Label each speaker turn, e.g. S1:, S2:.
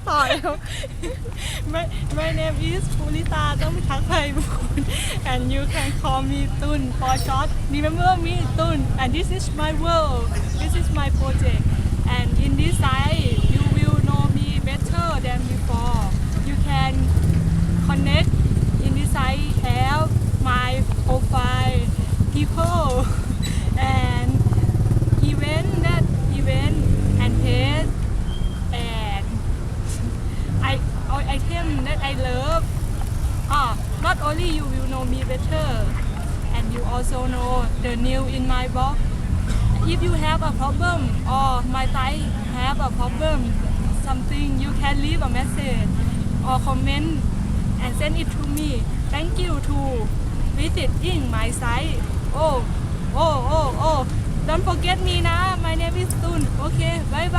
S1: ต่อแล้ว
S2: My name is Pulita ต้องทักไทยบุญ and you can call me Tun for short. Remember me Tun, and this is my world. This is my project. And in this site, you will know me better than before. You can connect in this site, have my profile, people, and event and page and item that I love. Not only you will know me better, and you also know the new in my blog. If you have a problem or my site have a problem, something you can leave a message or comment and send it to me. Thank you to visiting my site. Oh, don't forget me na. My name is Tun. Okay, bye bye.